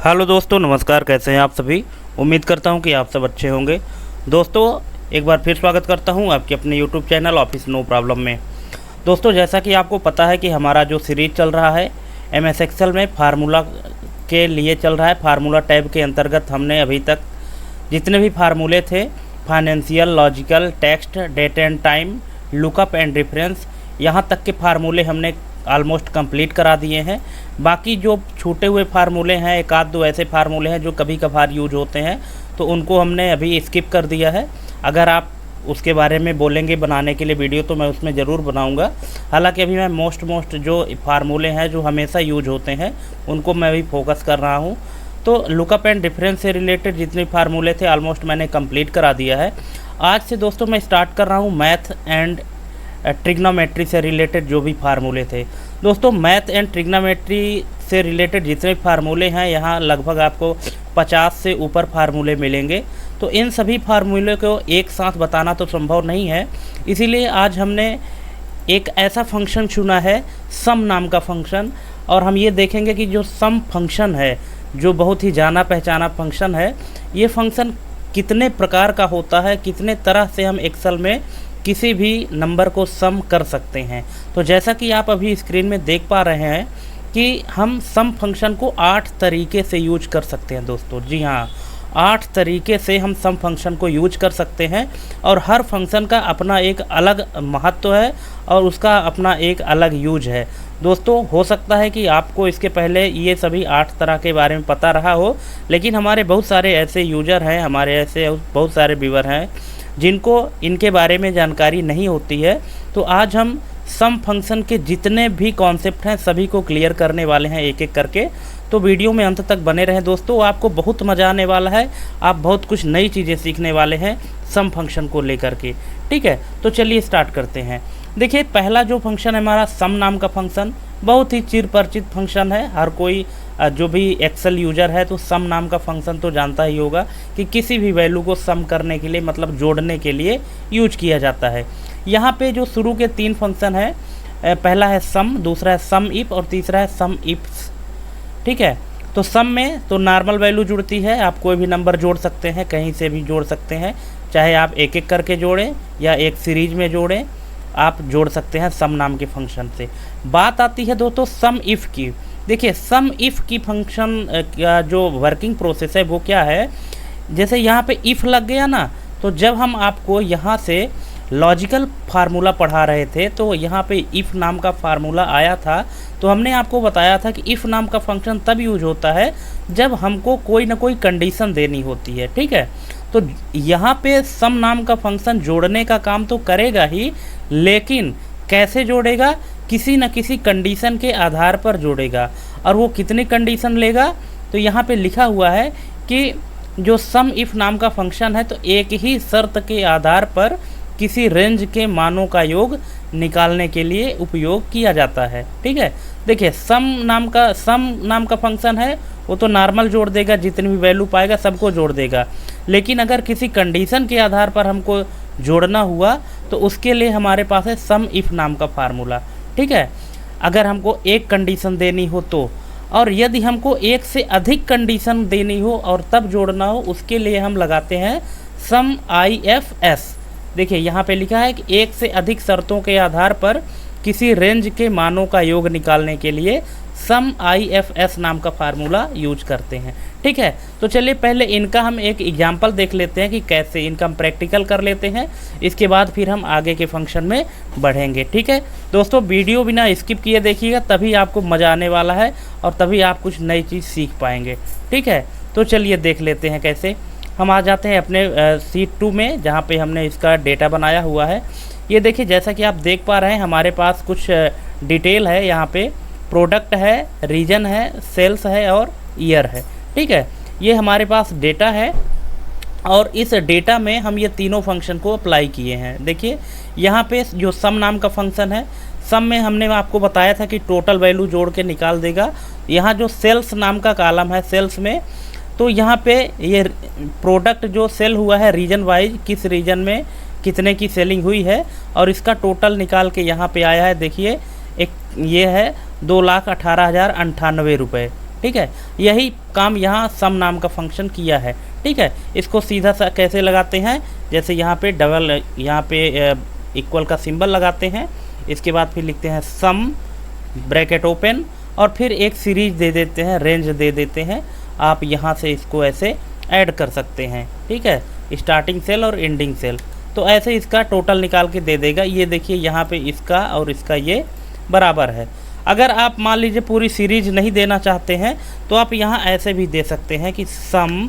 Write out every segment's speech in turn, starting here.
Hello दोस्तों, नमस्कार। कैसे हैं आप सभी। उम्मीद करता हूं कि आप सब अच्छे होंगे। दोस्तों, एक बार फिर स्वागत करता हूं आपके अपने YouTube channel Office No Problem में। दोस्तों, जैसा कि आपको पता है कि हमारा जो सीरीज चल रहा है MS एक्सेल में फार्मूला के लिए चल रहा है। फार्मूला टैब के अंतर्गत हमने अभी तक जितने भी फार्मूले थे, financial, logical, text, date and time, lookup and reference, यहाँ तक के फार्मूले हमने ऑलमोस्ट कंप्लीट करा दिए हैं। बाकी जो छूटे हुए फार्मूले हैं, एक आध दो ऐसे फार्मूले हैं जो कभी कभार यूज होते हैं, तो उनको हमने अभी स्किप कर दिया है। अगर आप उसके बारे में बोलेंगे बनाने के लिए वीडियो, तो मैं उसमें ज़रूर बनाऊंगा। हालांकि अभी मैं मोस्ट जो फार्मूले हैं जो हमेशा यूज होते हैं उनको मैं अभी फोकस कर रहा हूं। तो लुकअप एंड डिफरेंस से रिलेटेड जितने फार्मूले थे ऑलमोस्ट मैंने कंप्लीट करा दिया है। आज से दोस्तों मैं स्टार्ट कर रहा हूँ मैथ एंड ट्रिग्नोमेट्री से रिलेटेड जो भी फार्मूले थे। दोस्तों, मैथ एंड ट्रिग्नोमेट्री से रिलेटेड जितने फार्मूले हैं, यहाँ लगभग आपको 50 से ऊपर फार्मूले मिलेंगे। तो इन सभी फार्मूले को एक साथ बताना तो संभव नहीं है, इसीलिए आज हमने एक ऐसा फंक्शन चुना है, सम नाम का फंक्शन। और हम ये देखेंगे कि जो सम फंक्शन है, जो बहुत ही जाना पहचाना फंक्शन है, ये फंक्शन कितने प्रकार का होता है, कितने तरह से हम एक्सेल में किसी भी नंबर को सम कर सकते हैं। तो जैसा कि आप अभी स्क्रीन में देख पा रहे हैं कि हम सम फंक्शन को 8 तरीके से यूज कर सकते हैं। दोस्तों जी हाँ, 8 तरीके से हम सम फंक्शन को यूज कर सकते हैं, और हर फंक्शन का अपना एक अलग महत्व है और उसका अपना एक अलग यूज है। दोस्तों, हो सकता है कि आपको इसके पहले ये सभी 8 तरह के बारे में पता रहा हो, लेकिन हमारे बहुत सारे ऐसे यूजर हैं, हमारे ऐसे बहुत सारे व्यूअर हैं जिनको इनके बारे में जानकारी नहीं होती है। तो आज हम सम फंक्शन के जितने भी कॉन्सेप्ट हैं सभी को क्लियर करने वाले हैं एक एक करके। तो वीडियो में अंत तक बने रहें दोस्तों, आपको बहुत मज़ा आने वाला है। आप बहुत कुछ नई चीज़ें सीखने वाले हैं सम फंक्शन को लेकर के। ठीक है, तो चलिए स्टार्ट करते हैं। देखिए, पहला जो फंक्शन है हमारा सम नाम का फंक्शन, बहुत ही चिर परिचित फंक्शन है। हर कोई जो भी एक्सेल यूजर है तो सम नाम का फंक्शन तो जानता ही होगा कि किसी भी वैल्यू को सम करने के लिए, मतलब जोड़ने के लिए यूज किया जाता है। यहाँ पे जो शुरू के 3 फंक्शन है, पहला है सम, दूसरा है सम इफ और तीसरा है सम इफ्स। ठीक है, तो सम में तो नॉर्मल वैल्यू जुड़ती है, आप कोई भी नंबर जोड़ सकते हैं, कहीं से भी जोड़ सकते हैं, चाहे आप एक एक करके जोड़ें या एक सीरीज में जोड़ें, आप जोड़ सकते हैं सम नाम के फंक्शन से। बात आती है दोस्तों सम इफ़ की। देखिए, सम इफ़ की फंक्शन का जो वर्किंग प्रोसेस है वो क्या है, जैसे यहाँ पे इफ़ लग गया ना, तो जब हम आपको यहाँ से लॉजिकल फार्मूला पढ़ा रहे थे तो यहाँ पे इफ़ नाम का फार्मूला आया था, तो हमने आपको बताया था कि इफ़ नाम का फंक्शन तब यूज होता है जब हमको कोई ना कोई कंडीशन देनी होती है। ठीक है, तो यहाँ पे सम नाम का फंक्शन जोड़ने का काम तो करेगा ही, लेकिन कैसे जोड़ेगा, किसी न किसी कंडीशन के आधार पर जोड़ेगा। और वो कितनी कंडीशन लेगा, तो यहाँ पे लिखा हुआ है कि जो सम इफ़ नाम का फंक्शन है तो एक ही शर्त के आधार पर किसी रेंज के मानों का योग निकालने के लिए उपयोग किया जाता है। ठीक है, देखिए सम नाम का फंक्शन है, वो तो नॉर्मल जोड़ देगा, जितनी भी वैल्यू पाएगा सबको जोड़ देगा। लेकिन अगर किसी कंडीशन के आधार पर हमको जोड़ना हुआ तो उसके लिए हमारे पास है सम इफ़ नाम का फार्मूला। ठीक है, अगर हमको एक कंडीशन देनी हो तो, और यदि हमको एक से अधिक कंडीशन देनी हो और तब जोड़ना हो, उसके लिए हम लगाते हैं सम IFS। देखिए यहाँ पे लिखा है कि एक से अधिक शर्तों के आधार पर किसी रेंज के मानों का योग निकालने के लिए सम IFS नाम का फार्मूला यूज करते हैं। ठीक है, तो चलिए पहले इनका हम एक एग्जाम्पल देख लेते हैं कि कैसे इनका हम प्रैक्टिकल कर लेते हैं, इसके बाद फिर हम आगे के फंक्शन में बढ़ेंगे। ठीक है दोस्तों, वीडियो बिना स्किप किए देखिएगा, तभी आपको मज़ा आने वाला है और तभी आप कुछ नई चीज़ सीख पाएंगे। ठीक है, तो चलिए देख लेते हैं कैसे। हम आ जाते हैं अपने शीट 2 में, जहाँ पे हमने इसका डेटा बनाया हुआ है। ये देखिए, जैसा कि आप देख पा रहे हैं हमारे पास कुछ डिटेल है। यहाँ पे प्रोडक्ट है, रीजन है, सेल्स है और ईयर है। ठीक है, ये हमारे पास डेटा है और इस डेटा में हम ये तीनों फंक्शन को अप्लाई किए हैं। देखिए यहाँ पे जो सम नाम का फंक्शन है, सम में हमने आपको बताया था कि टोटल वैल्यू जोड़ के निकाल देगा। यहाँ जो सेल्स नाम का कॉलम है, सेल्स में तो यहाँ पे ये प्रोडक्ट जो सेल हुआ है रीजन वाइज, किस रीजन में कितने की सेलिंग हुई है, और इसका टोटल निकाल के यहाँ पे आया है। देखिए एक ये है 2,18,098 रुपये। ठीक है, यही काम यहाँ सम नाम का फंक्शन किया है। ठीक है, इसको सीधा सा कैसे लगाते हैं, जैसे यहाँ पे डबल, यहाँ पे इक्वल का सिंबल लगाते हैं, इसके बाद फिर लिखते हैं सम ब्रैकेट ओपन और फिर एक सीरीज दे देते हैं, रेंज दे देते हैं। आप यहाँ से इसको ऐसे ऐड कर सकते हैं। ठीक है, स्टार्टिंग सेल और एंडिंग सेल, तो ऐसे इसका टोटल निकाल के दे देगा। ये देखिए यहाँ पे इसका और इसका ये बराबर है। अगर आप मान लीजिए पूरी सीरीज नहीं देना चाहते हैं तो आप यहाँ ऐसे भी दे सकते हैं कि सम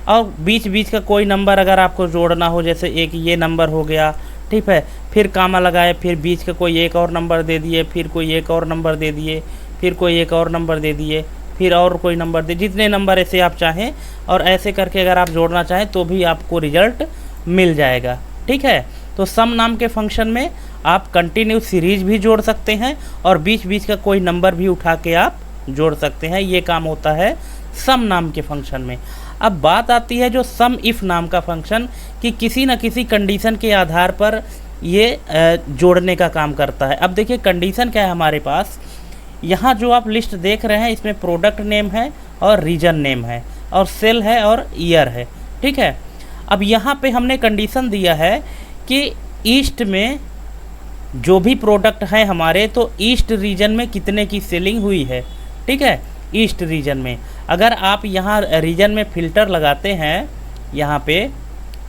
और बीच बीच का कोई नंबर अगर आपको जोड़ना हो, जैसे एक ये नंबर हो गया, ठीक है, फिर कामा लगाए, फिर बीच का कोई एक और नंबर दे दिए, फिर कोई एक और नंबर दे दिए, फिर कोई एक और नंबर दे दिए, फिर और कोई नंबर दे, जितने नंबर ऐसे आप चाहें और ऐसे करके अगर आप जोड़ना चाहें तो भी आपको रिजल्ट मिल जाएगा। ठीक है, तो सम नाम के फंक्शन में आप कंटिन्यू सीरीज भी जोड़ सकते हैं और बीच बीच का कोई नंबर भी उठा के आप जोड़ सकते हैं। ये काम होता है सम नाम के फंक्शन में। अब बात आती है जो सम इफ़ नाम का फंक्शन, कि किसी न किसी कंडीशन के आधार पर ये जोड़ने का काम करता है। अब देखिए कंडीशन क्या है हमारे पास, यहाँ जो आप लिस्ट देख रहे हैं इसमें प्रोडक्ट नेम है और रीजन नेम है और सेल है और ईयर है। ठीक है, अब यहाँ पे हमने कंडीशन दिया है कि ईस्ट में जो भी प्रोडक्ट है हमारे, तो ईस्ट रीजन में कितने की सेलिंग हुई है। ठीक है, ईस्ट रीजन में अगर आप यहाँ रीजन में फ़िल्टर लगाते हैं, यहाँ पे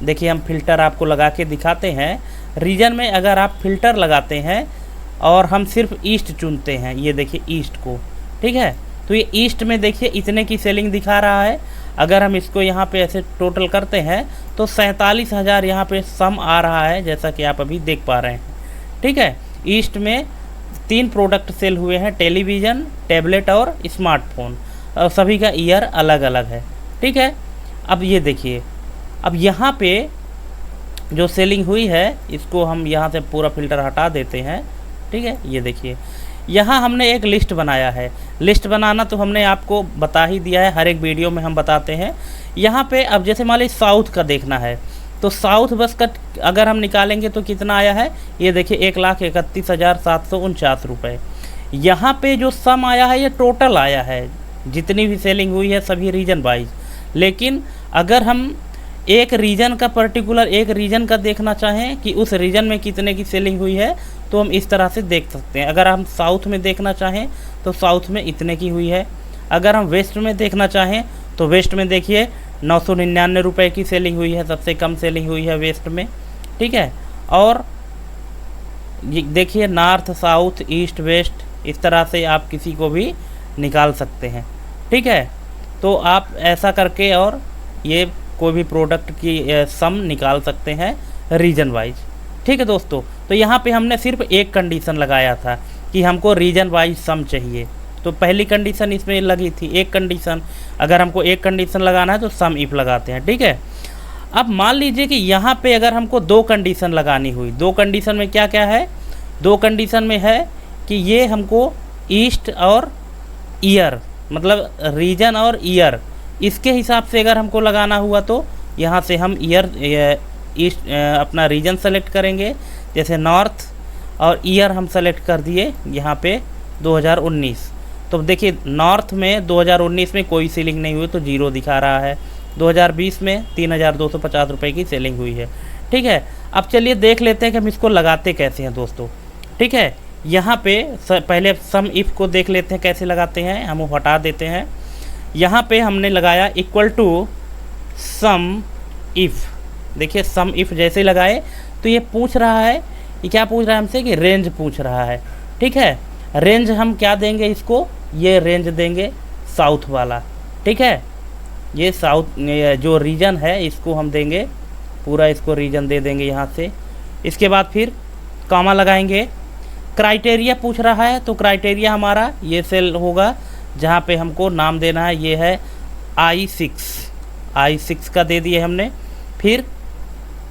देखिए हम फ़िल्टर आपको लगा के दिखाते हैं। रीजन में अगर आप फ़िल्टर लगाते हैं और हम सिर्फ ईस्ट चुनते हैं, ये देखिए ईस्ट को, ठीक है, तो ये ईस्ट में देखिए इतने की सेलिंग दिखा रहा है। अगर हम इसको यहाँ पे ऐसे टोटल करते हैं तो 47,000 यहाँ पे सम आ रहा है, जैसा कि आप अभी देख पा रहे हैं। ठीक है, ईस्ट में 3 प्रोडक्ट सेल हुए हैं, टेलीविज़न, टैबलेट और स्मार्टफोन, और सभी का ईयर अलग अलग है। ठीक है, अब ये देखिए, अब यहाँ पे जो सेलिंग हुई है इसको हम यहाँ से पूरा फ़िल्टर हटा देते हैं। ठीक है, ये देखिए यहाँ हमने एक लिस्ट बनाया है। लिस्ट बनाना तो हमने आपको बता ही दिया है, हर एक वीडियो में हम बताते हैं। यहाँ पे अब जैसे मान लीजिए साउथ का देखना है तो साउथ बस का अगर हम निकालेंगे तो कितना आया है, ये देखिए 1,31,749 रुपये। यहाँ पे जो सम आया है ये टोटल आया है, जितनी भी सेलिंग हुई है सभी रीजन वाइज। लेकिन अगर हम एक रीजन का पर्टिकुलर एक रीजन का देखना चाहें कि उस रीजन में कितने की सेलिंग हुई है, तो हम इस तरह से देख सकते हैं। अगर हम साउथ में देखना चाहें तो साउथ में इतने की हुई है। अगर हम वेस्ट में देखना चाहें तो वेस्ट में देखिए 999 रुपये की सेलिंग हुई है, सबसे कम सेलिंग हुई है वेस्ट में। ठीक है, और ये देखिए नॉर्थ, साउथ, ईस्ट, वेस्ट, इस तरह से आप किसी को भी निकाल सकते हैं। ठीक है, तो आप ऐसा करके और ये कोई भी प्रोडक्ट की सम निकाल सकते हैं रीजन वाइज। ठीक है दोस्तों, तो यहाँ पे हमने सिर्फ एक कंडीशन लगाया था कि हमको रीजन वाइज सम चाहिए, तो पहली कंडीशन इसमें लगी थी, एक कंडीशन। अगर हमको एक कंडीशन लगाना है तो सम इफ लगाते हैं। ठीक है, अब मान लीजिए कि यहाँ पे अगर हमको 2 कंडीशन लगानी हुई, 2 कंडीशन में क्या क्या है, 2 कंडीशन में है कि ये हमको ईस्ट और ईयर, मतलब रीजन और ईयर, इसके हिसाब से अगर हमको लगाना हुआ तो यहाँ से हम ईयर ईस्ट अपना रीजन सेलेक्ट करेंगे, जैसे नॉर्थ, और ईयर हम सेलेक्ट कर दिए यहाँ पे 2019। तो देखिए नॉर्थ में 2019 में कोई सेलिंग नहीं हुई तो 0 दिखा रहा है। 2020 में 3,250 रुपये की सेलिंग हुई है। ठीक है, अब चलिए देख लेते हैं कि हम इसको लगाते कैसे हैं दोस्तों। ठीक है, यहाँ पे पहले सम इफ़ को देख लेते हैं कैसे लगाते हैं, हम वो हटा देते हैं। यहाँ पे हमने लगाया इक्वल टू सम इफ़। देखिए सम इफ़ जैसे लगाए तो ये पूछ रहा है, ये क्या पूछ रहा है हमसे कि रेंज पूछ रहा है। ठीक है, रेंज हम क्या देंगे इसको, ये रेंज देंगे साउथ वाला। ठीक है, ये साउथ जो रीजन है इसको हम देंगे पूरा, इसको रीजन दे देंगे यहाँ से। इसके बाद फिर कामा लगाएंगे। क्राइटेरिया पूछ रहा है तो क्राइटेरिया हमारा ये सेल होगा जहाँ पे हमको नाम देना है, ये है I6 का दे दिए हमने, फिर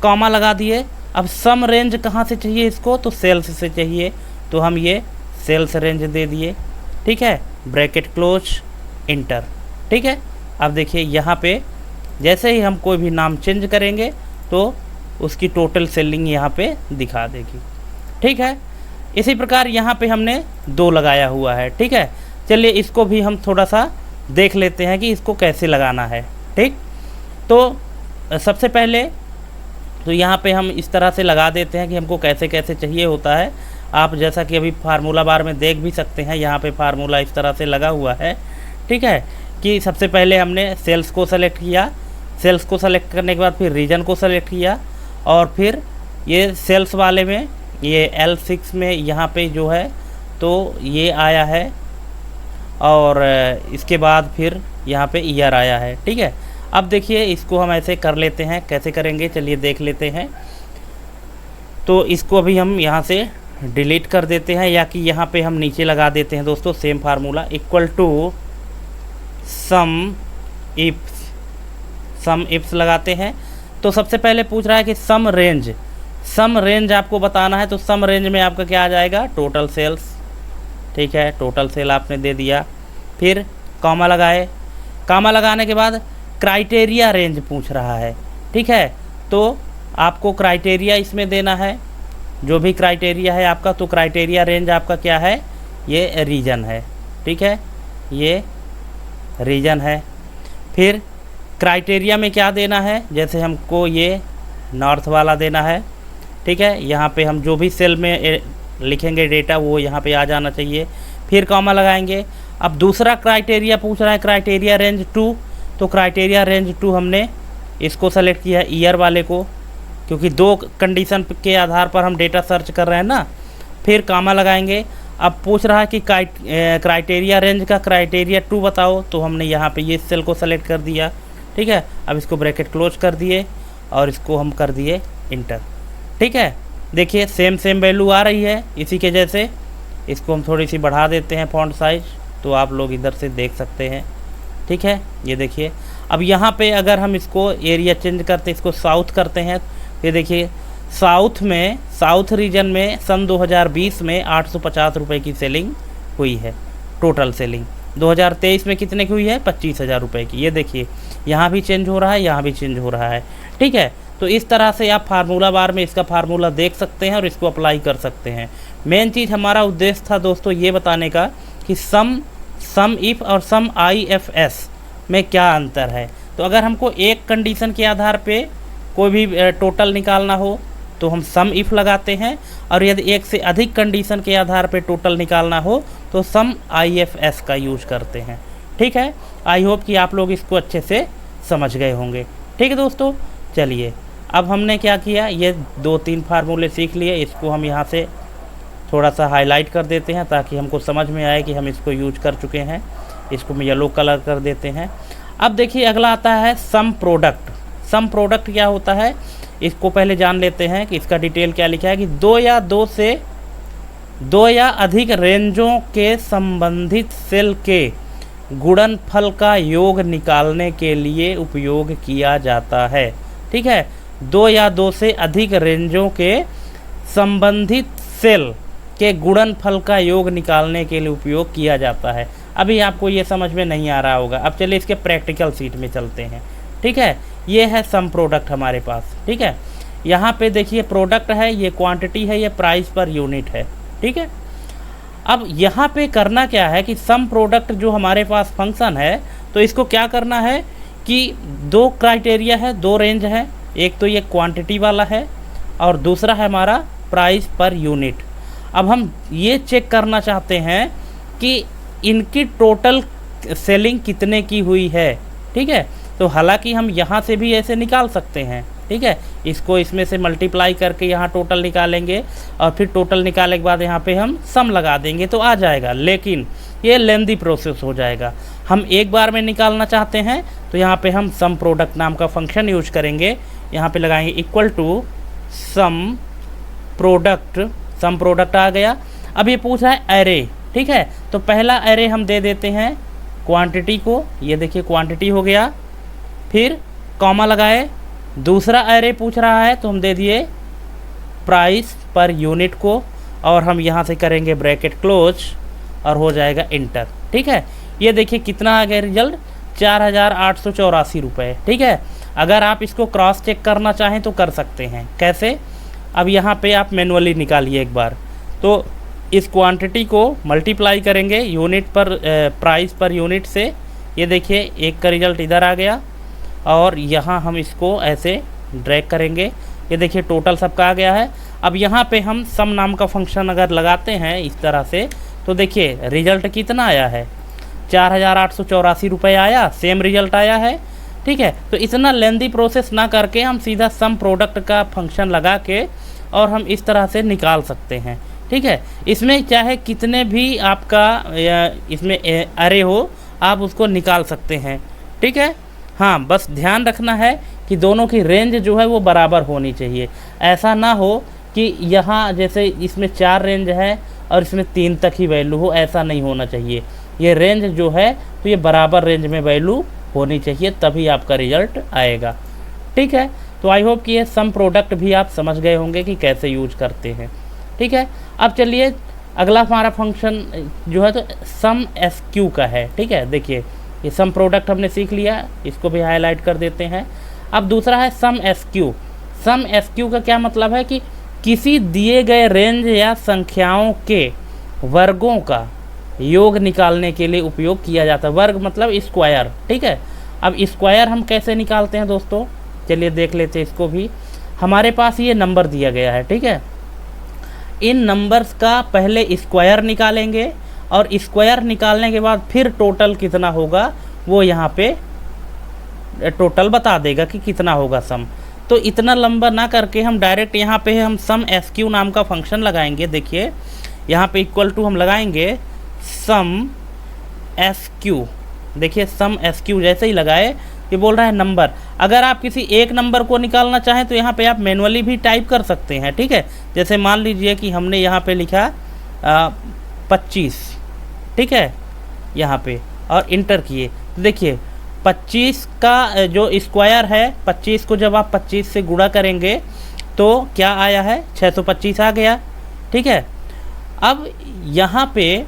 कॉमा लगा दिए। अब सम रेंज कहाँ से चाहिए इसको, तो सेल्स से चाहिए, तो हम ये सेल्स रेंज दे दिए। ठीक है, ब्रैकेट क्लोज, इंटर। ठीक है, अब देखिए यहाँ पे जैसे ही हम कोई भी नाम चेंज करेंगे तो उसकी टोटल सेलिंग यहाँ पे दिखा देगी। ठीक है, इसी प्रकार यहाँ पे हमने 2 लगाया हुआ है। ठीक है, चलिए इसको भी हम थोड़ा सा देख लेते हैं कि इसको कैसे लगाना है। ठीक, तो सबसे पहले तो यहाँ पे हम इस तरह से लगा देते हैं कि हमको कैसे कैसे चाहिए होता है। आप जैसा कि अभी फार्मूला बार में देख भी सकते हैं, यहाँ पे फार्मूला इस तरह से लगा हुआ है। ठीक है, कि सबसे पहले हमने सेल्स को सेलेक्ट किया, सेल्स को सेलेक्ट करने के बाद फिर रीजन को सेलेक्ट किया, और फिर ये सेल्स वाले में ये L6 में यहाँ पे जो है तो ये आया है, और इसके बाद फिर यहाँ पे ईयर आया है। ठीक है, अब देखिए इसको हम ऐसे कर लेते हैं, कैसे करेंगे चलिए देख लेते हैं। तो इसको अभी हम यहाँ से डिलीट कर देते हैं, या कि यहाँ पे हम नीचे लगा देते हैं दोस्तों same formula, equal to SUMIFS लगाते हैं। तो सबसे पहले पूछ रहा है कि सम रेंज आपको बताना है, तो सम रेंज में आपका क्या आ जाएगा, टोटल सेल्स। ठीक है, टोटल सेल आपने दे दिया, फिर कॉमा लगाए, कॉमा लगाने के बाद क्राइटेरिया रेंज पूछ रहा है। ठीक है, तो आपको क्राइटेरिया इसमें देना है, जो भी क्राइटेरिया है आपका, तो क्राइटेरिया रेंज आपका क्या है, ये रीजन है। ठीक है, ये रीजन है। फिर क्राइटेरिया में क्या देना है, जैसे हमको ये नॉर्थ वाला देना है। ठीक है, यहाँ पे हम जो भी सेल में लिखेंगे डेटा वो यहाँ पे आ जाना चाहिए, फिर कॉमा लगाएंगे। अब दूसरा क्राइटेरिया पूछ रहा है क्राइटेरिया रेंज 2, तो क्राइटेरिया रेंज 2 हमने इसको सेलेक्ट किया ईयर वाले को, क्योंकि 2 कंडीशन के आधार पर हम डेटा सर्च कर रहे हैं ना। फिर कॉमा लगाएंगे। अब पूछ रहा है कि क्राइटेरिया रेंज का क्राइटेरिया 2 बताओ, तो हमने यहाँ पे ये सेल को सेलेक्ट कर दिया। ठीक है, अब इसको ब्रैकेट क्लोज कर दिए और इसको हम कर दिए इंटर। ठीक है, देखिए सेम वैल्यू आ रही है इसी के जैसे। इसको हम थोड़ी सी बढ़ा देते हैं फॉन्ट साइज, तो आप लोग इधर से देख सकते हैं। ठीक है, ये देखिए। अब यहाँ पे अगर हम इसको एरिया चेंज करते, इसको साउथ करते हैं, ये देखिए साउथ रीजन में सन 2020 में 850 रुपये की सेलिंग हुई है, टोटल सेलिंग। 2023 में कितने की हुई है, 25,000 रुपये की। ये देखिए यहाँ भी चेंज हो रहा है, यहाँ भी चेंज हो रहा है। ठीक है, तो इस तरह से आप फार्मूला बार में इसका फार्मूला देख सकते हैं और इसको अप्लाई कर सकते हैं। मेन चीज़ हमारा उद्देश्य था दोस्तों ये बताने का कि सम इफ और सम IFS में क्या अंतर है। तो अगर हमको एक कंडीशन के आधार पे कोई भी टोटल निकालना हो तो हम सम इफ लगाते हैं, और यदि एक से अधिक कंडीशन के आधार पे टोटल निकालना हो तो सम IFS का यूज करते हैं। ठीक है, आई होप कि आप लोग इसको अच्छे से समझ गए होंगे। ठीक है दोस्तों, चलिए अब हमने क्या किया, ये 2-3 फार्मूले सीख लिए, इसको हम यहाँ से थोड़ा सा हाईलाइट कर देते हैं ताकि हमको समझ में आए कि हम इसको यूज कर चुके हैं। इसको हम येलो कलर कर देते हैं। अब देखिए अगला आता है सम प्रोडक्ट। सम प्रोडक्ट क्या होता है, इसको पहले जान लेते हैं कि इसका डिटेल क्या लिखा है कि दो या अधिक रेंजों के संबंधित सेल के गुणनफल का योग निकालने के लिए उपयोग किया जाता है। ठीक है, 2 या 2 से अधिक रेंजों के संबंधित सेल के गुणनफल का योग निकालने के लिए उपयोग किया जाता है। अभी आपको ये समझ में नहीं आ रहा होगा। अब चलिए इसके प्रैक्टिकल सीट में चलते हैं। ठीक है, ये है सम प्रोडक्ट हमारे पास। ठीक है, यहाँ पे देखिए प्रोडक्ट है, ये क्वांटिटी है, ये प्राइस पर यूनिट है। ठीक है, अब यहाँ पे करना क्या है कि सम प्रोडक्ट जो हमारे पास फंक्शन है, तो इसको क्या करना है कि 2 क्राइटेरिया है, 2 रेंज है। एक तो ये क्वांटिटी वाला है और दूसरा है हमारा प्राइस पर यूनिट। अब हम ये चेक करना चाहते हैं कि इनकी टोटल सेलिंग कितने की हुई है। ठीक है, तो हालांकि हम यहाँ से भी ऐसे निकाल सकते हैं। ठीक है, इसको इसमें से मल्टीप्लाई करके यहाँ टोटल निकालेंगे और फिर टोटल निकालने के बाद यहाँ पे हम सम लगा देंगे तो आ जाएगा, लेकिन ये लेंदी प्रोसेस हो जाएगा। हम एक बार में निकालना चाहते हैं तो यहाँ पे हम सम प्रोडक्ट नाम का फंक्शन यूज करेंगे। यहाँ पे लगाएंगे इक्वल टू सम प्रोडक्ट आ गया। अब ये पूछ रहा है एरे। ठीक है, तो पहला एरे हम दे देते हैं क्वांटिटी को, ये देखिए क्वांटिटी हो गया, फिर कॉमा लगाए। दूसरा एरे पूछ रहा है तो हम दे दिए प्राइस पर यूनिट को, और हम यहाँ से करेंगे ब्रैकेट क्लोज और हो जाएगा इंटर। ठीक है, ये देखिए कितना आ गया रिजल्ट, 4,884 रुपये। ठीक है, अगर आप इसको क्रॉस चेक करना चाहें तो कर सकते हैं। कैसे, अब यहाँ पे आप मैनुअली निकालिए एक बार। तो इस क्वांटिटी को मल्टीप्लाई करेंगे यूनिट पर प्राइस पर यूनिट से। ये देखिए एक का रिज़ल्ट इधर आ गया और यहाँ हम इसको ऐसे ड्रैग करेंगे। ये देखिए टोटल सबका आ गया है। अब यहाँ पे हम सम नाम का फंक्शन अगर लगाते हैं इस तरह से तो देखिए रिज़ल्ट कितना आया है, 4,884 रुपये आया, सेम रिज़ल्ट आया है। ठीक है, तो इतना लेंदी प्रोसेस ना करके हम सीधा सम प्रोडक्ट का फंक्शन लगा के और हम इस तरह से निकाल सकते हैं। ठीक है, इसमें चाहे कितने भी आपका इसमें अरे हो आप उसको निकाल सकते हैं। ठीक है, हाँ बस ध्यान रखना है कि दोनों की रेंज जो है वो बराबर होनी चाहिए। ऐसा ना हो कि यहाँ जैसे इसमें 4 रेंज है और इसमें 3 तक ही वैल्यू हो, ऐसा नहीं होना चाहिए। ये रेंज जो है तो ये बराबर रेंज में वैल्यू होनी चाहिए, तभी आपका रिजल्ट आएगा। ठीक है, तो आई होप कि ये सम प्रोडक्ट भी आप समझ गए होंगे कि कैसे यूज करते हैं। ठीक है, अब चलिए अगला हमारा फंक्शन जो है तो सम एसक्यू का है। ठीक है, देखिए ये सम प्रोडक्ट हमने सीख लिया, इसको भी हाईलाइट कर देते हैं। अब दूसरा है सम एसक्यू। सम एसक्यू का क्या मतलब है कि किसी दिए गए रेंज या संख्याओं के वर्गों का योग निकालने के लिए उपयोग किया जाता है। वर्ग मतलब स्क्वायर। ठीक है, अब स्क्वायर हम कैसे निकालते हैं दोस्तों, चलिए देख लेते हैं इसको भी। हमारे पास ये नंबर दिया गया है। ठीक है, इन नंबर्स का पहले स्क्वायर निकालेंगे और स्क्वायर निकालने के बाद फिर टोटल कितना होगा वो यहाँ पे टोटल बता देगा कि कितना होगा सम। तो इतना लंबा ना करके हम डायरेक्ट यहाँ पे हम सम एसक्यू नाम का फंक्शन लगाएंगे। देखिए यहाँ पे इक्वल टू हम लगाएंगे सम एसक्यू। देखिए सम एसक्यू जैसे ही लगाए ये बोल रहा है नंबर। अगर आप किसी एक नंबर को निकालना चाहें तो यहाँ पे आप मैनुअली भी टाइप कर सकते हैं। ठीक है, जैसे मान लीजिए कि हमने यहाँ पे लिखा 25। ठीक है, यहाँ पे और इंटर किए तो देखिए 25 का जो स्क्वायर है, 25 को जब आप 25 से गुणा करेंगे तो क्या आया है, 625 आ गया। ठीक है, अब यहाँ पे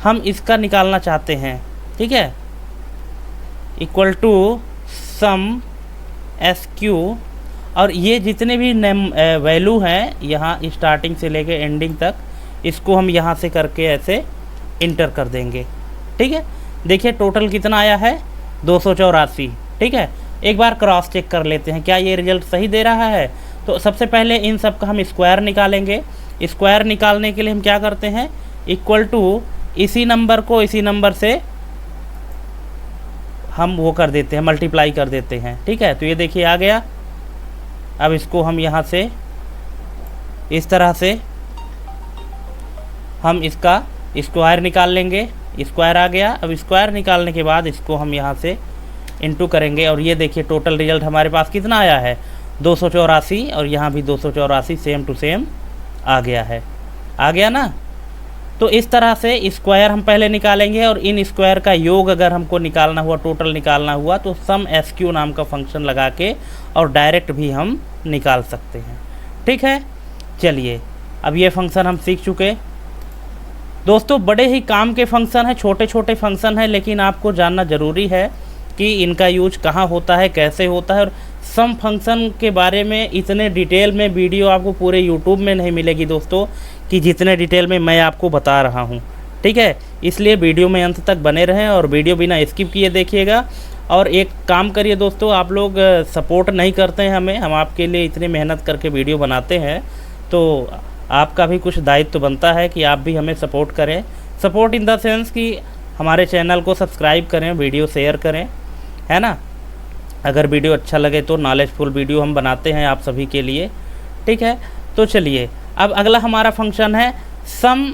हम इसका निकालना चाहते हैं। ठीक है, इक्वल टू सम एसक्यू और ये जितने भी वैल्यू हैं यहाँ स्टार्टिंग से लेके एंडिंग तक, इसको हम यहाँ से करके ऐसे इंटर कर देंगे। ठीक है, देखिए टोटल कितना आया है, 284। ठीक है, एक बार क्रॉस चेक कर लेते हैं क्या ये रिजल्ट सही दे रहा है। तो सबसे पहले इन सब का हम स्क्वायर निकालेंगे। स्क्वायर निकालने के लिए हम क्या करते हैं, इक्वल टू इसी नंबर को इसी नंबर से हम वो कर देते हैं, मल्टीप्लाई कर देते हैं। ठीक है, तो ये देखिए आ गया। अब इसको हम यहाँ से इस तरह से हम इसका स्क्वायर निकाल लेंगे। स्क्वायर आ गया। अब स्क्वायर निकालने के बाद इसको हम यहाँ से इंटू करेंगे और ये देखिए टोटल रिजल्ट हमारे पास कितना आया है, 284 और यहाँ भी 284 सेम टू सेम आ गया है। आ गया ना। तो इस तरह से स्क्वायर हम पहले निकालेंगे और इन स्क्वायर का योग अगर हमको निकालना हुआ, टोटल निकालना हुआ तो सम एसक्यू नाम का फंक्शन लगा के और डायरेक्ट भी हम निकाल सकते हैं। ठीक है, चलिए अब ये फंक्शन हम सीख चुके। दोस्तों बड़े ही काम के फंक्शन है, छोटे छोटे फंक्शन है, लेकिन आपको जानना ज़रूरी है कि इनका यूज कहाँ होता है, कैसे होता है। और सम फंक्शन के बारे में इतने डिटेल में वीडियो आपको पूरे यूट्यूब में नहीं मिलेगी दोस्तों, कि जितने डिटेल में मैं आपको बता रहा हूँ। ठीक है, इसलिए वीडियो में अंत तक बने रहें और वीडियो बिना स्किप किए देखिएगा। और एक काम करिए दोस्तों, आप लोग सपोर्ट नहीं करते हैं हमें, हम आपके लिए इतनी मेहनत करके वीडियो बनाते हैं, तो आपका भी कुछ दायित्व बनता है कि आप भी हमें सपोर्ट करें। सपोर्ट इन द सेंस कि हमारे चैनल को सब्सक्राइब करें, वीडियो शेयर करें, है ना। अगर वीडियो अच्छा लगे तो नॉलेजफुल वीडियो हम बनाते हैं आप सभी के लिए। ठीक है, तो चलिए अब अगला हमारा फंक्शन है सम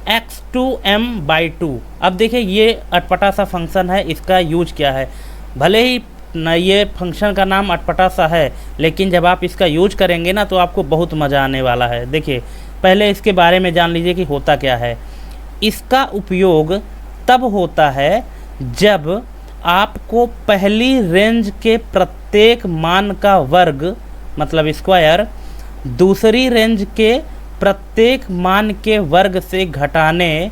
x2m/2। अब देखिए ये अटपटा सा फंक्शन है, इसका यूज क्या है। भले ही न ये फंक्शन का नाम अटपटा सा है, लेकिन जब आप इसका यूज करेंगे ना तो आपको बहुत मज़ा आने वाला है। देखिए पहले इसके बारे में जान लीजिए कि होता क्या है। इसका उपयोग तब होता है जब आपको पहली रेंज के प्रत्येक मान का वर्ग मतलब स्क्वायर दूसरी रेंज के प्रत्येक मान के वर्ग से घटाने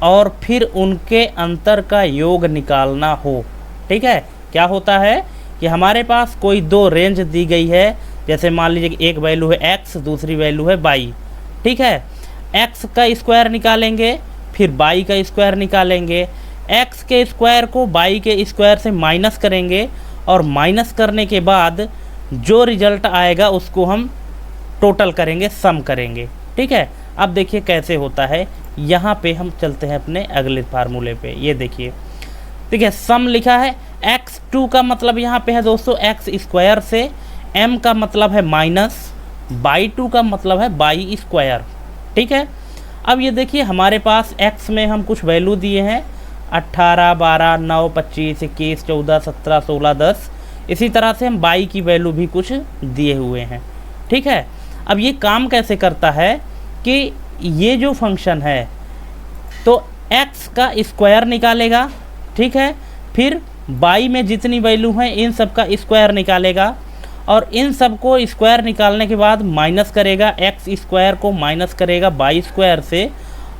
और फिर उनके अंतर का योग निकालना हो। ठीक है, क्या होता है कि हमारे पास कोई दो रेंज दी गई है, जैसे मान लीजिए कि एक वैल्यू है x, दूसरी वैल्यू है y। ठीक है, x का स्क्वायर निकालेंगे, फिर y का स्क्वायर निकालेंगे, x के स्क्वायर को y के स्क्वायर से माइनस करेंगे और माइनस करने के बाद जो रिजल्ट आएगा उसको हम टोटल करेंगे, सम करेंगे। ठीक है, अब देखिए कैसे होता है। यहाँ पे हम चलते हैं अपने अगले फार्मूले पे। ये देखिए, ठीक है, सम लिखा है। x2 का मतलब यहाँ पे है दोस्तों x स्क्वायर से, m का मतलब है माइनस, y2 का मतलब है y स्क्वायर। ठीक है, अब ये देखिए हमारे पास x में हम कुछ वैल्यू दिए हैं 18, 12, 9, 25, 21, 14, 17, 16, 10। इसी तरह से हम y की वैल्यू भी कुछ दिए हुए हैं। ठीक है, अब ये काम कैसे करता है कि ये जो फंक्शन है तो x का स्क्वायर निकालेगा, ठीक है, फिर y में जितनी वैल्यू हैं इन सब का स्क्वायर निकालेगा और इन सब को स्क्वायर निकालने के बाद माइनस करेगा, x स्क्वायर को माइनस करेगा y स्क्वायर से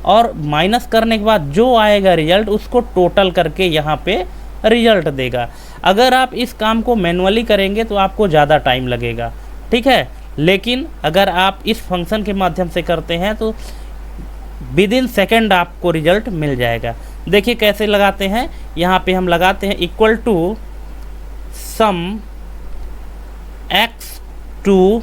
और माइनस करने के बाद जो आएगा रिजल्ट उसको टोटल करके यहाँ पे रिजल्ट देगा। अगर आप इस काम को मैनुअली करेंगे तो आपको ज़्यादा टाइम लगेगा। ठीक है, लेकिन अगर आप इस फंक्शन के माध्यम से करते हैं तो विद इन सेकेंड आपको रिजल्ट मिल जाएगा। देखिए कैसे लगाते हैं। यहाँ पे हम लगाते हैं equal to some x2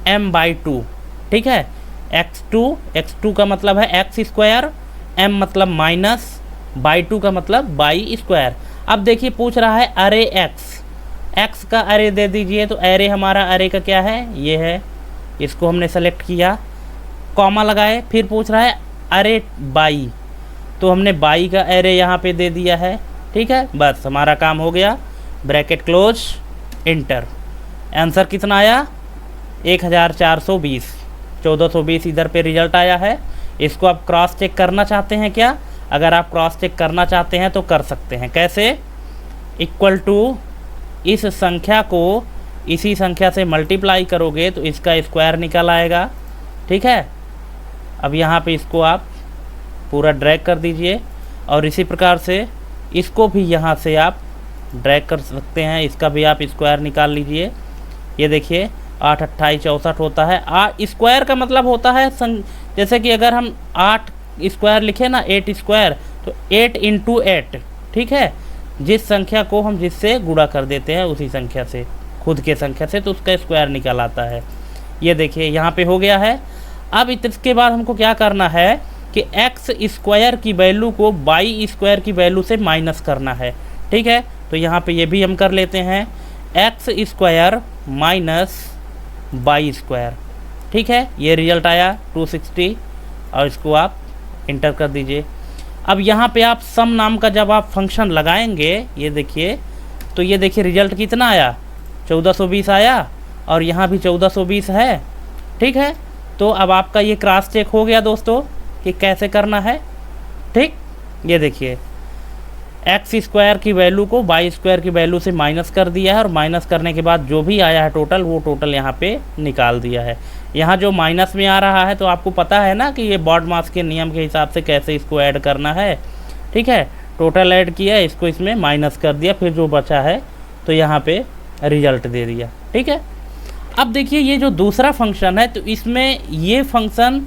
m/2। ठीक है, x2 का मतलब है x स्क्वायर, m मतलब माइनस, बाई 2 का मतलब y स्क्वायर। अब देखिए पूछ रहा है अरे x का अरे दे दीजिए, तो अरे हमारा अरे का क्या है, ये है, इसको हमने सेलेक्ट किया, कॉमा लगाए, फिर पूछ रहा है अरे बाई, तो हमने बाई का अरे यहाँ पे दे दिया है। ठीक है, बस हमारा काम हो गया। Bracket close, inter. आंसर कितना आया 1420, 1420 इधर पे रिजल्ट आया है। इसको आप क्रॉस चेक करना चाहते हैं क्या? अगर आप क्रॉस चेक करना चाहते हैं तो कर सकते हैं। कैसे? इक्वल टू इस संख्या को इसी संख्या से मल्टीप्लाई करोगे तो इसका स्क्वायर निकल आएगा। ठीक है, अब यहाँ पे इसको आप पूरा ड्रैग कर दीजिए और इसी प्रकार से इसको भी यहाँ से आप ड्रैग कर सकते हैं, इसका भी आप स्क्वायर निकाल लीजिए। ये देखिए 8, 28, 64 होता है। स्क्वायर का मतलब होता है जैसे कि अगर हम 8 स्क्वायर लिखे ना, 8 स्क्वायर, तो 8 इंटू 8। ठीक है, जिस संख्या को हम जिससे गुणा कर देते हैं उसी संख्या से, खुद के संख्या से, तो उसका स्क्वायर निकल आता है। ये देखिए यहाँ पे हो गया है। अब इसके बाद हमको क्या करना है कि x स्क्वायर की वैल्यू को y स्क्वायर की वैल्यू से माइनस करना है। ठीक है, तो यहाँ पे ये भी हम कर लेते हैं, x square minus y square. ठीक है, ये रिजल्ट आया 260 और इसको आप इंटर कर दीजिए। अब यहाँ पे आप सम नाम का जब आप फंक्शन लगाएंगे, ये देखिए, तो ये देखिए रिजल्ट कितना आया 1420 आया और यहाँ भी 1420 है। ठीक है, तो अब आपका ये क्रॉस चेक हो गया दोस्तों कि कैसे करना है। ठीक, ये देखिए x स्क्वायर की वैल्यू को y स्क्वायर की वैल्यू से माइनस कर दिया है और माइनस करने के बाद जो भी आया है टोटल, वो टोटल यहाँ पे निकाल दिया है। यहाँ जो माइनस में आ रहा है तो आपको पता है ना कि ये BODMAS के नियम के हिसाब से कैसे इसको ऐड करना है। ठीक है, टोटल ऐड किया, इसको इसमें माइनस कर दिया, फिर जो बचा है तो यहाँ पे रिजल्ट दे दिया। ठीक है, अब देखिए ये जो दूसरा फंक्शन है तो इसमें ये फंक्शन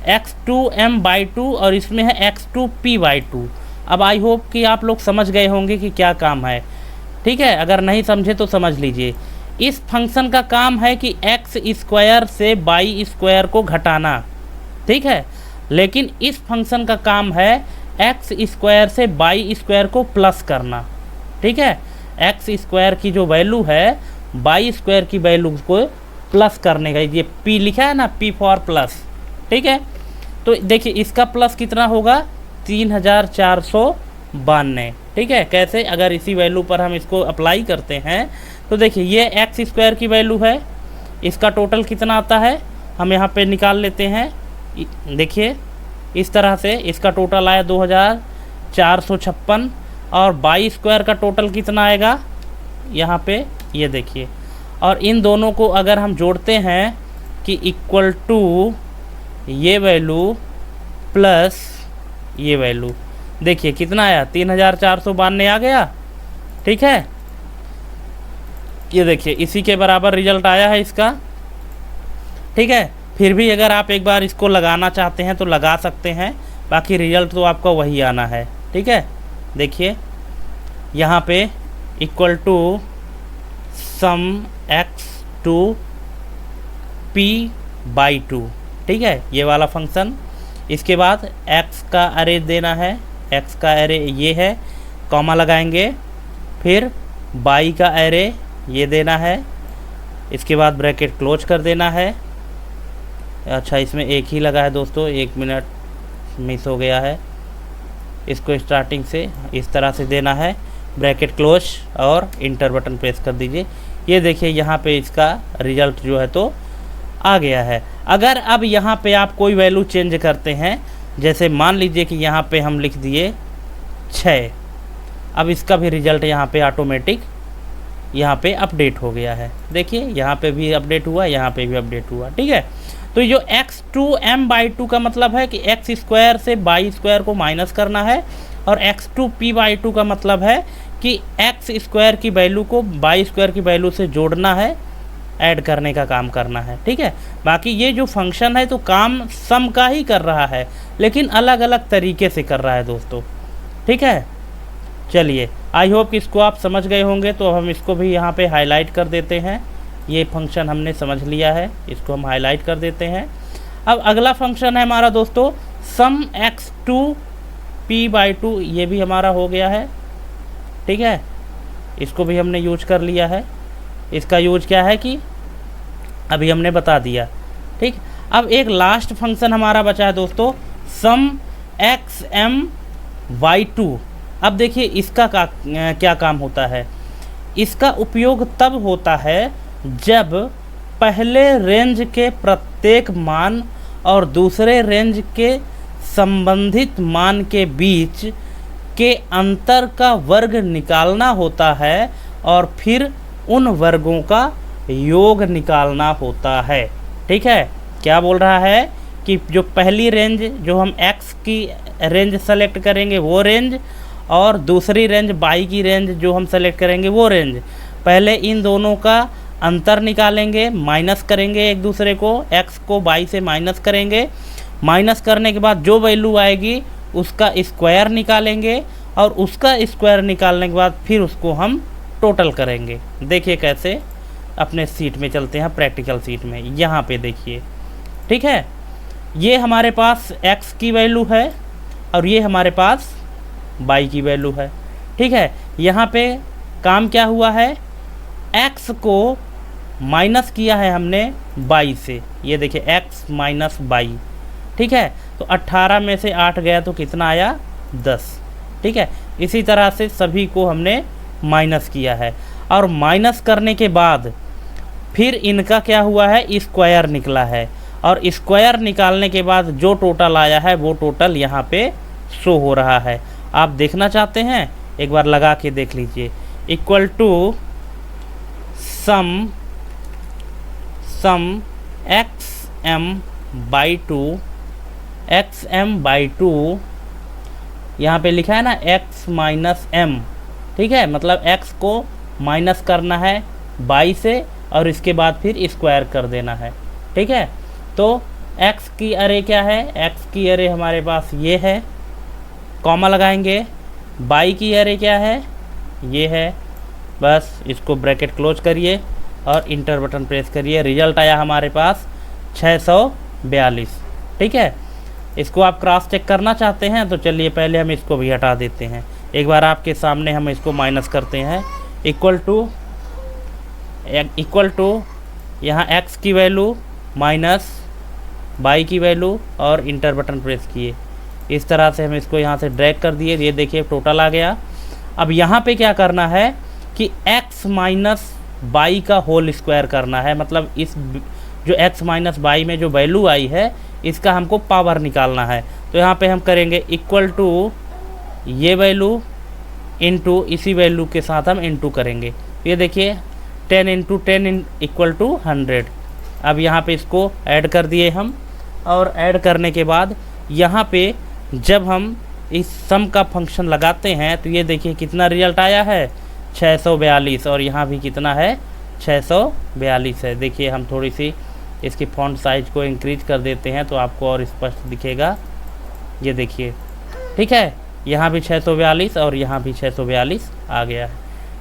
x2m/2 और इसमें है x2p/2। अब आई होप कि आप लोग समझ गए होंगे कि क्या काम है। ठीक है, अगर नहीं समझे तो समझ लीजिए। इस फंक्शन का काम है कि x स्क्वायर से y स्क्वायर को घटाना। ठीक है, लेकिन इस फंक्शन का काम है x स्क्वायर से y स्क्वायर को प्लस करना। ठीक है, x स्क्वायर की जो वैल्यू है y स्क्वायर की वैल्यू को प्लस करने का, ये p लिखा है ना, p फॉर प्लस। ठीक है, तो देखिए इसका प्लस कितना होगा 3492। ठीक है, कैसे? अगर इसी वैल्यू पर हम इसको अप्लाई करते हैं तो देखिए ये x स्क्वायर की वैल्यू है, इसका टोटल कितना आता है हम यहाँ पे निकाल लेते हैं। देखिए इस तरह से इसका टोटल आया 2456 और y स्क्वायर का टोटल कितना आएगा यहाँ पे, ये देखिए। और इन दोनों को अगर हम जोड़ते हैं कि इक्वल टू ये वैल्यू प्लस ये वैल्यू, देखिए कितना आया 3492 आ गया। ठीक है, ये देखिए इसी के बराबर रिजल्ट आया है इसका। ठीक है। फिर भी अगर आप एक बार इसको लगाना चाहते हैं तो लगा सकते हैं, बाकी रिजल्ट तो आपका वही आना है। ठीक है, देखिए यहाँ पे equal to sum x to p/2, ठीक है, ये वाला फंक्शन। इसके बाद x का अरे देना है, x का अरे ये है, कॉमा लगाएंगे, फिर y का अरे ये देना है, इसके बाद ब्रैकेट क्लोज कर देना है। अच्छा, इसमें एक ही लगा है दोस्तों, 1 मिनट मिस हो गया है, इसको स्टार्टिंग से इस तरह से देना है, ब्रैकेट क्लोज और इंटर बटन प्रेस कर दीजिए। ये देखिए यहाँ पे इसका रिजल्ट जो है तो आ गया है। अगर अब यहाँ पे आप कोई वैल्यू चेंज करते हैं, जैसे मान लीजिए कि यहाँ पे हम लिख दिए 6, अब इसका भी रिजल्ट यहाँ पे ऑटोमेटिक यहाँ पे अपडेट हो गया है। देखिए यहाँ पे भी अपडेट हुआ, यहाँ पे भी अपडेट हुआ। ठीक है, तो जो x2m/2 का मतलब है कि x स्क्वायर से y स्क्वायर को माइनस करना है, और x2p/2 का मतलब है कि x स्क्वायर की वैल्यू को y स्क्वायर की वैल्यू से जोड़ना है, ऐड करने का काम करना है। ठीक है, बाकी ये जो फंक्शन है तो काम सम का ही कर रहा है, लेकिन अलग अलग तरीके से कर रहा है दोस्तों। ठीक है, चलिए, आई होप कि इसको आप समझ गए होंगे। तो हम इसको भी यहाँ पे हाईलाइट कर देते हैं, ये फंक्शन हमने समझ लिया है, इसको हम हाईलाइट कर देते हैं। अब अगला फंक्शन है हमारा दोस्तों सम x2p/2, ये भी हमारा हो गया है। ठीक है, इसको भी हमने यूज कर लिया है। इसका यूज क्या है कि अभी हमने बता दिया। ठीक, अब एक लास्ट फंक्शन हमारा बचा है दोस्तों सम xm/2। अब देखिए इसका क्या काम होता है। इसका उपयोग तब होता है जब पहले रेंज के प्रत्येक मान और दूसरे रेंज के संबंधित मान के बीच के अंतर का वर्ग निकालना होता है, और फिर उन वर्गों का योग निकालना होता है। ठीक है, क्या बोल रहा है कि जो पहली रेंज जो हम x की रेंज सेलेक्ट करेंगे वो रेंज, और दूसरी रेंज y की रेंज जो हम सेलेक्ट करेंगे वो रेंज, पहले इन दोनों का अंतर निकालेंगे, माइनस करेंगे एक दूसरे को, x को y से माइनस करेंगे, माइनस करने के बाद जो वैल्यू आएगी उसका स्क्वायर निकालेंगे, और उसका स्क्वायर निकालने के बाद फिर उसको हम टोटल करेंगे। देखिए कैसे, अपने सीट में चलते हैं, प्रैक्टिकल सीट में, यहाँ पे देखिए। ठीक है, ये हमारे पास x की वैल्यू है और ये हमारे पास y की वैल्यू है। ठीक है, यहाँ पे काम क्या हुआ है, x को माइनस किया है हमने y से, ये देखिए x माइनस y। ठीक है, तो 18 में से 8 गया तो कितना आया, 10। ठीक है, इसी तरह से सभी को हमने माइनस किया है, और माइनस करने के बाद फिर इनका क्या हुआ है, स्क्वायर निकला है, और स्क्वायर निकालने के बाद जो टोटल आया है वो टोटल यहाँ पे शो हो रहा है। आप देखना चाहते हैं, एक बार लगा के देख लीजिए। इक्वल टू सम xm/2 यहाँ पे लिखा है ना x माइनस m। ठीक है, मतलब x को माइनस करना है y से, और इसके बाद फिर स्क्वायर कर देना है। ठीक है, तो x की अरे क्या है, x की अरे हमारे पास ये है, कॉमा लगाएंगे, y की अरे क्या है, ये है, बस इसको ब्रैकेट क्लोज करिए और इंटर बटन प्रेस करिए। रिजल्ट आया हमारे पास 642। ठीक है, इसको आप क्रॉस चेक करना चाहते हैं तो चलिए पहले हम इसको भी हटा देते हैं। एक बार आपके सामने हम इसको माइनस करते हैं। इक्वल टू यहाँ x की वैल्यू माइनस y की वैल्यू और इंटर बटन प्रेस किए। इस तरह से हम इसको यहाँ से ड्रैग कर दिए, ये देखिए टोटल आ गया। अब यहाँ पे क्या करना है कि x माइनस y का होल स्क्वायर करना है, मतलब इस जो x माइनस y में जो वैल्यू आई है इसका हमको पावर निकालना है। तो यहाँ पे हम करेंगे इक्वल टू ये वैल्यू इंटू इसी वैल्यू के साथ हम इंटू करेंगे। ये देखिए 10 इंटू 10 इक्वल टू 100। अब यहाँ पे इसको ऐड कर दिए हम, और ऐड करने के बाद यहाँ पे जब हम इस सम का फंक्शन लगाते हैं तो ये देखिए कितना रिजल्ट आया है, 642, और यहाँ भी कितना है, 642 है। देखिए हम थोड़ी सी इसकी फ़ॉन्ट साइज़ को इंक्रीज कर देते हैं तो आपको और स्पष्ट दिखेगा। ये देखिए, ठीक है, यहाँ भी 642 और यहाँ भी 642 आ गया है।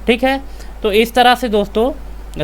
ठीक है, तो इस तरह से दोस्तों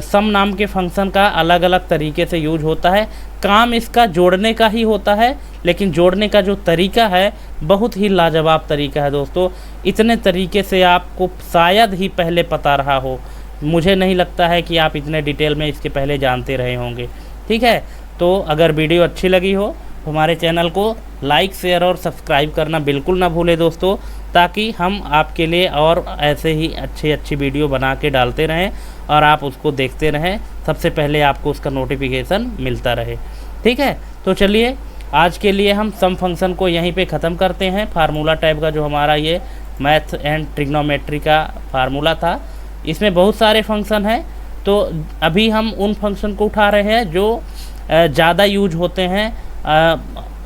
सम नाम के फंक्शन का अलग अलग तरीके से यूज होता है। काम इसका जोड़ने का ही होता है, लेकिन जोड़ने का जो तरीका है बहुत ही लाजवाब तरीका है दोस्तों। इतने तरीके से आपको शायद ही पहले पता रहा हो, मुझे नहीं लगता है कि आप इतने डिटेल में इसके पहले जानते रहे होंगे। ठीक है, तो अगर वीडियो अच्छी लगी हो तो हमारे चैनल को लाइक, शेयर और सब्सक्राइब करना बिल्कुल ना भूलें दोस्तों, ताकि हम आपके लिए और ऐसे ही अच्छी वीडियो बना के डालते रहें और आप उसको देखते रहें, सबसे पहले आपको उसका नोटिफिकेशन मिलता रहे। ठीक है, तो चलिए आज के लिए हम सम फंक्शन को यहीं पे ख़त्म करते हैं। फार्मूला टाइप का जो हमारा ये मैथ एंड ट्रिग्नोमेट्री का फार्मूला था, इसमें बहुत सारे फंक्शन हैं, तो अभी हम उन फंक्शन को उठा रहे हैं जो ज़्यादा यूज होते हैं,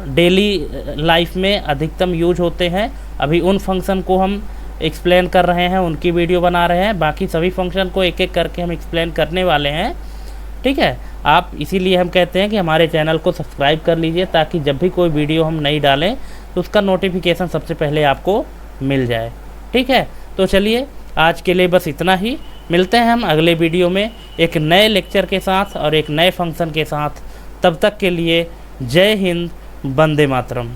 डेली लाइफ में अधिकतम यूज होते हैं। अभी उन फंक्शन को हम एक्सप्लेन कर रहे हैं, उनकी वीडियो बना रहे हैं। बाकी सभी फंक्शन को एक एक करके हम एक्सप्लेन करने वाले हैं। ठीक है, आप इसीलिए हम कहते हैं कि हमारे चैनल को सब्सक्राइब कर लीजिए, ताकि जब भी कोई वीडियो हम नई डालें तो उसका नोटिफिकेशन सबसे पहले आपको मिल जाए। ठीक है, तो चलिए आज के लिए बस इतना ही। मिलते हैं हम अगले वीडियो में एक नए लेक्चर के साथ और एक नए फंक्शन के साथ। तब तक के लिए जय हिंद, वंदे मातरम।